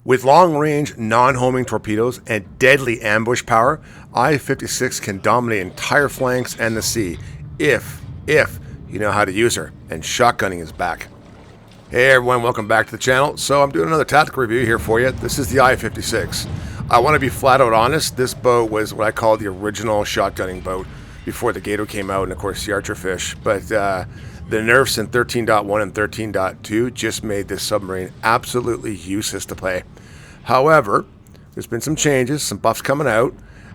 With long-range, non-homing torpedoes and deadly ambush power, I-56 can dominate entire flanks and the sea, if you know how to use her, and shotgunning is back. Hey everyone, welcome back to the channel. So I'm doing another tactical review here for you. This is the I-56. I want to be flat out honest, this boat was what I call the original shotgunning boat before the Gato came out and of course the Archer fish, but the nerfs in 13.1 and 13.2 just made this submarine absolutely useless to play. However, there's been some changes, some buffs coming out.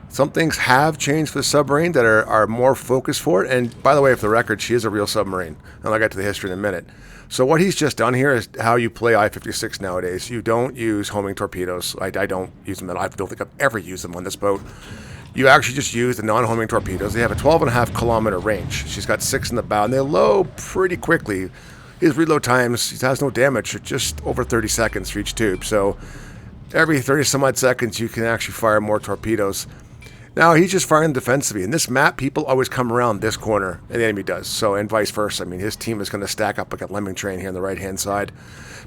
Some things have changed for the submarine that are more focused for it. And by the way, for the record, she is a real submarine. And I'll get to the history in a minute. So what he's just done here is how you play I-56 nowadays. You don't use homing torpedoes. I don't use them. I don't think I've ever used them on this boat. You actually just use the non-homing torpedoes. They have a 12.5 kilometer range. She's got 6 in the bow, and they load pretty quickly. His reload times, he has no damage, just over 30 seconds for each tube. So every 30 some odd seconds, you can actually fire more torpedoes. Now, he's just firing defensively. In this map, people always come around this corner, and the enemy does. So, and vice versa. I mean, his team is going to stack up like a lemming train here on the right-hand side.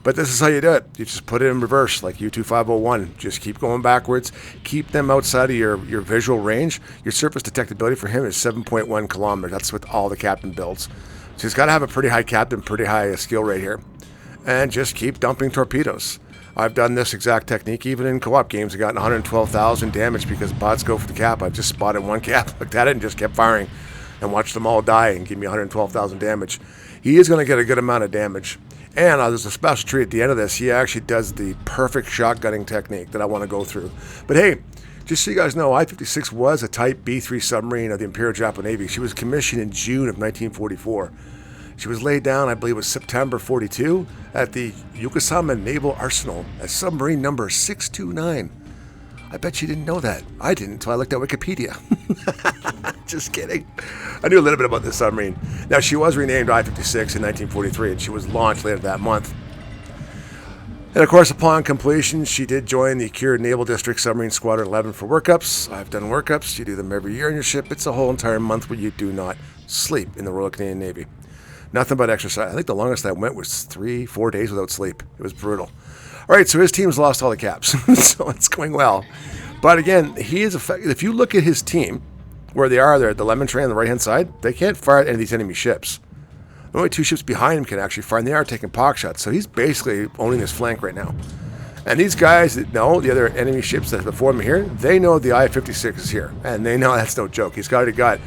But this is how you do it. You just put it in reverse, like U-2501. Just keep going backwards. Keep them outside of your visual range. Your surface detectability for him is 7.1 kilometers. That's with all the captain builds. So he's got to have a pretty high captain, pretty high skill rate here. And just keep dumping torpedoes. I've done this exact technique even in co-op games. I've gotten 112,000 damage because bots go for the cap. I've just spotted one cap, looked at it, and just kept firing and watched them all die and give me 112,000 damage. He is going to get a good amount of damage. And there's a special treat at the end of this. He actually does the perfect shotgunning technique that I want to go through. But hey, just so you guys know, I-56 was a Type B3 submarine of the Imperial Japanese Navy. She was commissioned in June of 1944. She was laid down, I believe it was September 42, at the Yokosuka Naval Arsenal as submarine number 629. I bet you didn't know that. I didn't until I looked at Wikipedia. Just kidding. I knew a little bit about this submarine. Now, she was renamed I-56 in 1943, and she was launched later that month. And of course, upon completion, she did join the Kure Naval District Submarine Squadron 11 for workups. I've done workups. You do them every year on your ship. It's a whole entire month where you do not sleep in the Royal Canadian Navy. Nothing but exercise. I think the longest I went was 3-4 days without sleep. It was brutal. All right, so his team's lost all the caps, so it's going well. But again, he is effective. If you look at his team, where they are there, the lemon train on the right-hand side, they can't fire at any of these enemy ships. The only 2 ships behind him can actually fire, and they are taking pock shots. So he's basically owning this flank right now. And these guys that know the other enemy ships that before him here, they know the I-56 is here, and they know that's no joke. He's already got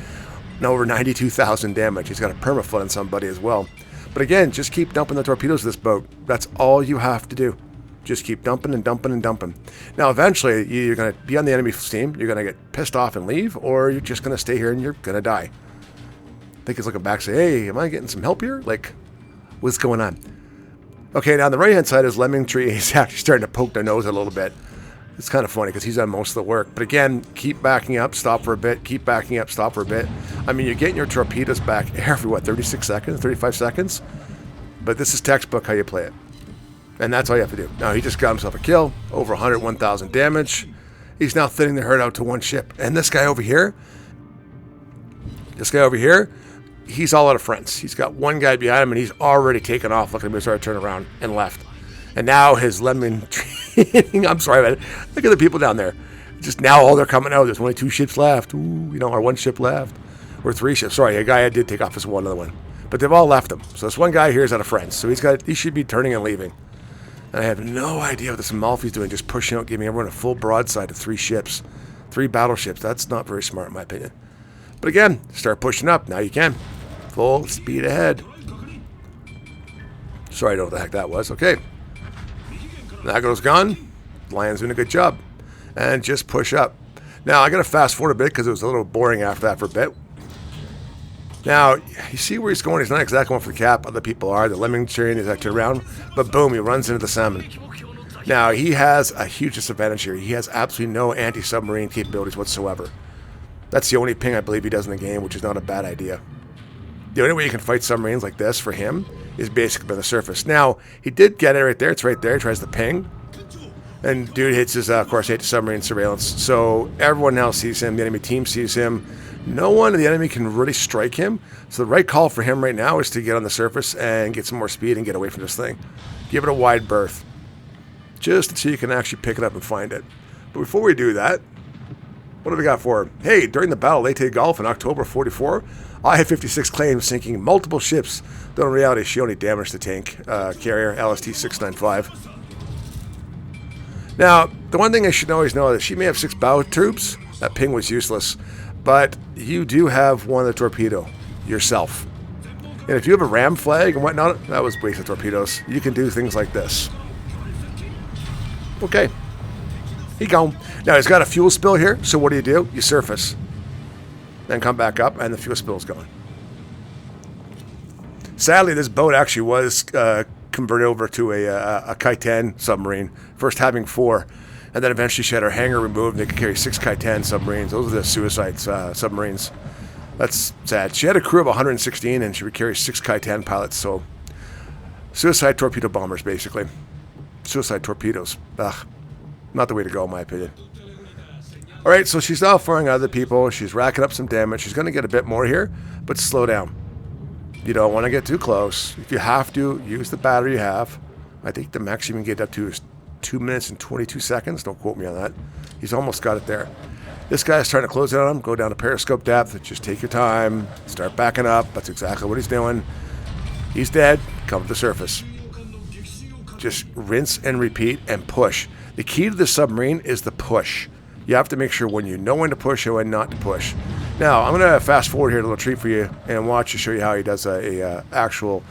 over 92,000 damage. He's got a permaflood on somebody as well. But again, just keep dumping the torpedoes of this boat. That's all you have to do. Just keep dumping and dumping and dumping. Now, eventually, you're going to be on the enemy's team. You're going to get pissed off and leave, or you're just going to stay here and you're going to die. I think he's looking back and say, hey, am I getting some help here? Like, what's going on? Okay, now on the right-hand side is Lemming Tree. He's actually starting to poke their nose a little bit. It's kind of funny because he's done most of the work. But again, keep backing up, stop for a bit, keep backing up, stop for a bit. I mean, you're getting your torpedoes back every, what, 36 seconds, 35 seconds? But this is textbook how you play it. And that's all you have to do. Now, he just got himself a kill, over 101,000 damage. He's now thinning the herd out to one ship. And this guy over here, he's all out of friends. He's got one guy behind him, and he's already taken off. Look at him, he started to turn around and left. And now his lemon training, I'm sorry, man. Look at the people down there. Just now all they're coming out. There's only 2 ships left. Ooh, or 1 ship left. Or 3 ships. Sorry, a guy did take off his one other one. But they've all left him. So this one guy here is out of friends. So he should be turning and leaving. And I have no idea what this Amalfi's doing, just pushing out, giving everyone a full broadside to 3 ships. 3 battleships. That's not very smart in my opinion. But again, start pushing up. Now you can. Full speed ahead. Sorry, I don't know what the heck that was. Okay. Nago's gone. Lion's doing a good job. And just push up. Now, I got to fast forward a bit because it was a little boring after that for a bit. Now, you see where he's going. He's not exactly going for the cap. Other people are. The lemming train is actually around. But boom, he runs into the salmon. Now, he has a huge disadvantage here. He has absolutely no anti-submarine capabilities whatsoever. That's the only ping I believe he does in the game, which is not a bad idea. The only way you can fight submarines like this for him is basically by the surface. Now, he did get it right there. It's right there. He tries to ping. And dude hits his, of course, anti-submarine surveillance. So everyone now sees him. The enemy team sees him. No one in the enemy can really strike him. So the right call for him right now is to get on the surface and get some more speed and get away from this thing. Give it a wide berth. just so you can actually pick it up and find it. But before we do that, what do we got for her? Hey, during the Battle of Leyte Gulf in October 44, I-56 claimed sinking multiple ships, though in reality she only damaged the tank carrier LST-695. Now, the one thing I should always know is that she may have 6 bow troops. That ping was useless. But you do have one of the torpedo yourself. And if you have a ram flag and whatnot, that was wasted torpedoes. You can do things like this. Okay. He gone. Now, he's got a fuel spill here, so what do? You surface. Then come back up, and the fuel spill is gone. Sadly, this boat actually was converted over to a kaiten submarine, first having 4. And then eventually she had her hangar removed, and they could carry 6 kaiten submarines. Those are the suicide submarines. That's sad. She had a crew of 116, and she would carry 6 kaiten pilots, so suicide torpedo bombers, basically. Suicide torpedoes. Ugh. Not the way to go, in my opinion. Alright, so she's now firing at other people. She's racking up some damage. She's going to get a bit more here, but slow down. You don't want to get too close. If you have to, use the battery you have. I think the max you can get up to is 2 minutes and 22 seconds. Don't quote me on that. He's almost got it there. This guy's trying to close it on him. Go down to periscope depth. Just take your time. Start backing up. That's exactly what he's doing. He's dead. Come to the surface. Just rinse and repeat and push. The key to the submarine is the push. You have to make sure when you know when to push and when not to push. Now, I'm going to fast forward here, a little treat for you, and watch to show you how he does a actual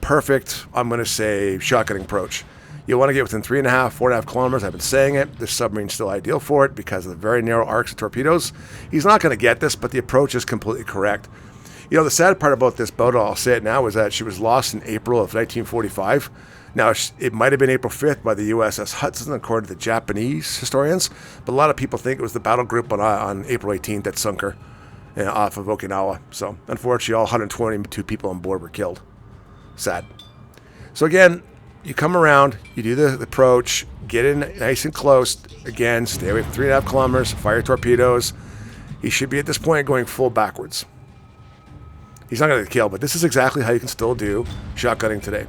perfect, I'm going to say, shotgunning approach. You want to get within 3.5, 4.5 kilometers. I've been saying it. This submarine's still ideal for it because of the very narrow arcs of torpedoes. He's not going to get this, but the approach is completely correct. You know, the sad part about this boat, I'll say it now, is that she was lost in April of 1945. Now, it might have been April 5th by the USS Hudson, according to the Japanese historians, but a lot of people think it was the battle group on April 18th that sunk her off of Okinawa. So, unfortunately, all 122 people on board were killed. Sad. So, again, you come around, you do the approach, get in nice and close. Again, stay away from 3.5 kilometers, fire torpedoes. He should be at this point going full backwards. He's not going to get killed, but this is exactly how you can still do shotgunning today.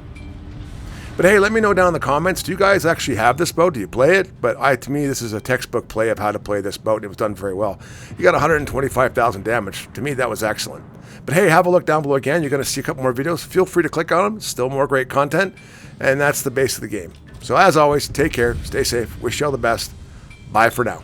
But hey, let me know down in the comments, do you guys actually have this boat? Do you play it? But to me, this is a textbook play of how to play this boat, and it was done very well. You got 125,000 damage. To me, that was excellent. But hey, have a look down below again. You're going to see a couple more videos. Feel free to click on them. Still more great content. And that's the base of the game. So as always, take care. Stay safe. Wish you all the best. Bye for now.